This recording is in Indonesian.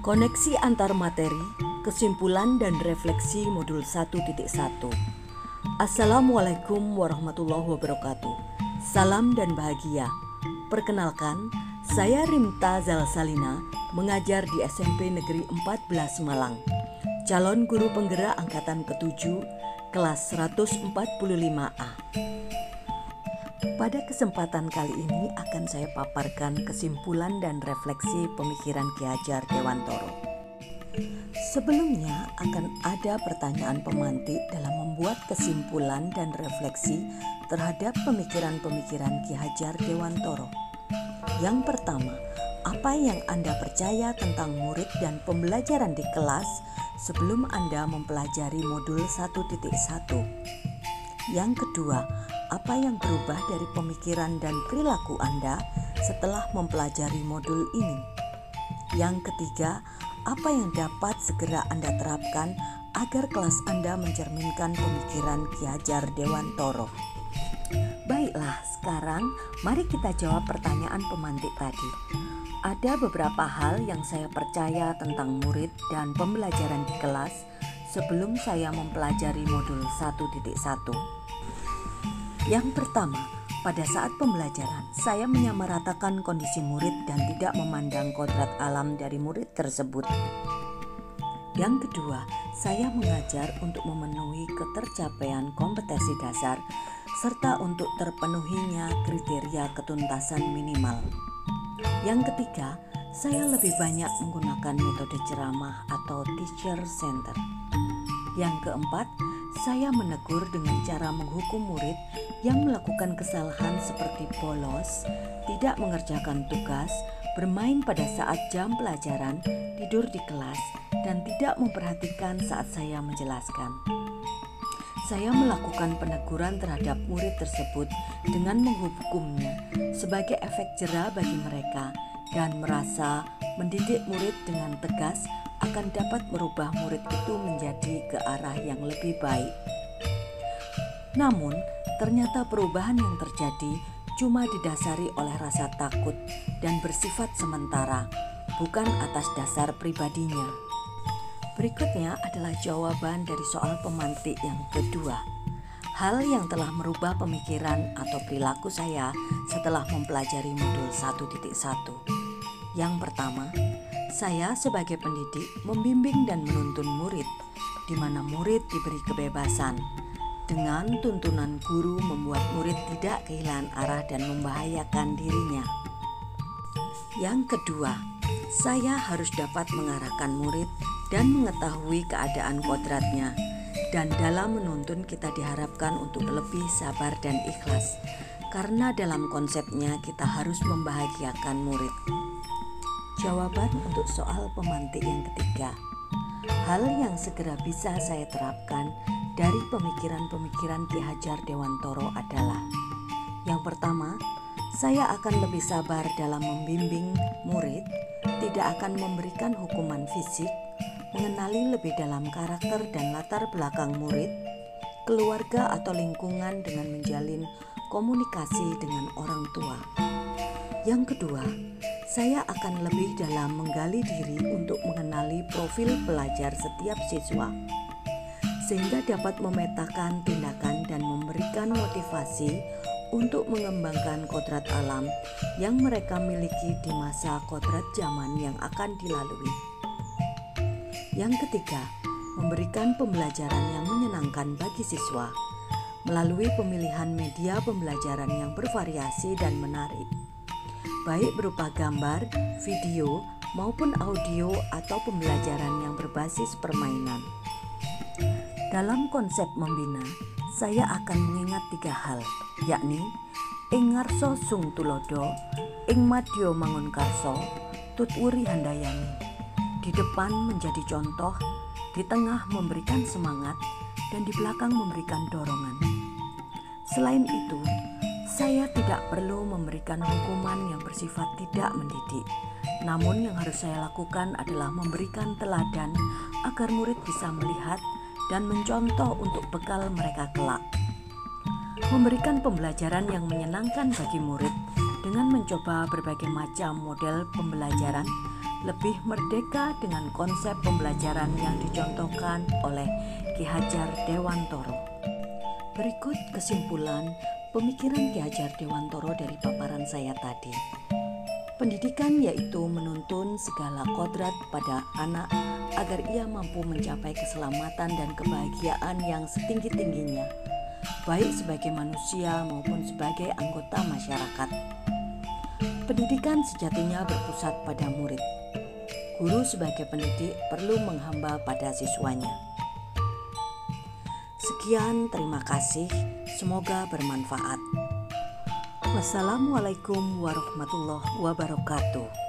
Koneksi antar materi, kesimpulan dan refleksi modul 1.1. Assalamualaikum warahmatullahi wabarakatuh. Salam dan bahagia. Perkenalkan, saya Rimta Zalsalina, mengajar di SMP Negeri 14 Malang. Calon guru penggerak angkatan ke-7, kelas 145A. Pada kesempatan kali ini akan saya paparkan kesimpulan dan refleksi pemikiran Ki Hajar Dewantoro. Sebelumnya akan ada pertanyaan pemantik dalam membuat kesimpulan dan refleksi terhadap pemikiran-pemikiran Ki Hajar Dewantoro. Yang pertama, apa yang Anda percaya tentang murid dan pembelajaran di kelas sebelum Anda mempelajari modul 1.1? Yang kedua, apa yang berubah dari pemikiran dan perilaku Anda setelah mempelajari modul ini? Yang ketiga, apa yang dapat segera Anda terapkan agar kelas Anda mencerminkan pemikiran Ki Hajar Dewantoro? Baiklah, sekarang mari kita jawab pertanyaan pemantik tadi. Ada beberapa hal yang saya percaya tentang murid dan pembelajaran di kelas sebelum saya mempelajari modul 1.1. Yang pertama, pada saat pembelajaran, saya menyamaratakan kondisi murid dan tidak memandang kodrat alam dari murid tersebut. Yang kedua, saya mengajar untuk memenuhi ketercapaian kompetensi dasar serta untuk terpenuhinya kriteria ketuntasan minimal. Yang ketiga, saya lebih banyak menggunakan metode ceramah atau teacher center. Yang keempat, saya menegur dengan cara menghukum murid yang melakukan kesalahan seperti bolos, tidak mengerjakan tugas, bermain pada saat jam pelajaran, tidur di kelas, dan tidak memperhatikan saat saya menjelaskan. Saya melakukan peneguran terhadap murid tersebut dengan menghukumnya sebagai efek jera bagi mereka dan merasa mendidik murid dengan tegas akan dapat merubah murid itu menjadi ke arah yang lebih baik. Namun, ternyata perubahan yang terjadi cuma didasari oleh rasa takut dan bersifat sementara, bukan atas dasar pribadinya. Berikutnya adalah jawaban dari soal pemantik yang kedua. Hal yang telah merubah pemikiran atau perilaku saya setelah mempelajari modul 1.1. Yang pertama, saya sebagai pendidik membimbing dan menuntun murid, di mana murid diberi kebebasan. Dengan tuntunan guru membuat murid tidak kehilangan arah dan membahayakan dirinya. Yang kedua, saya harus dapat mengarahkan murid dan mengetahui keadaan kodratnya. Dan dalam menuntun kita diharapkan untuk lebih sabar dan ikhlas, karena dalam konsepnya kita harus membahagiakan murid. Jawaban untuk soal pemantik yang ketiga. Hal yang segera bisa saya terapkan dari pemikiran-pemikiran Ki Hajar Dewantoro adalah: yang pertama, saya akan lebih sabar dalam membimbing murid, tidak akan memberikan hukuman fisik, mengenali lebih dalam karakter dan latar belakang murid, keluarga atau lingkungan dengan menjalin komunikasi dengan orang tua. Yang kedua, saya akan lebih dalam menggali diri untuk mengenali profil pelajar setiap siswa, sehingga dapat memetakan tindakan dan memberikan motivasi untuk mengembangkan kodrat alam yang mereka miliki di masa kodrat zaman yang akan dilalui. Yang ketiga, memberikan pembelajaran yang menyenangkan bagi siswa melalui pemilihan media pembelajaran yang bervariasi dan menarik, baik berupa gambar, video, maupun audio atau pembelajaran yang berbasis permainan. Dalam konsep membina, saya akan mengingat 3 hal, yakni ing ngarsa sung tulodo, ing madya mangun karso, tutwuri handayani. Di depan menjadi contoh, di tengah memberikan semangat, dan di belakang memberikan dorongan. Selain itu, saya tidak perlu memberikan hukuman yang bersifat tidak mendidik. Namun yang harus saya lakukan adalah memberikan teladan agar murid bisa melihat dan mencontoh untuk bekal mereka kelak. Memberikan pembelajaran yang menyenangkan bagi murid dengan mencoba berbagai macam model pembelajaran lebih merdeka dengan konsep pembelajaran yang dicontohkan oleh Ki Hajar Dewantoro. Berikut kesimpulan pemikiran Ki Hajar Dewantoro dari paparan saya tadi. Pendidikan yaitu menuntun segala kodrat pada anak agar ia mampu mencapai keselamatan dan kebahagiaan yang setinggi-tingginya, baik sebagai manusia maupun sebagai anggota masyarakat. Pendidikan sejatinya berpusat pada murid. Guru sebagai pendidik perlu menghamba pada siswanya. Sekian, terima kasih. Semoga bermanfaat. Wassalamualaikum warahmatullahi wabarakatuh.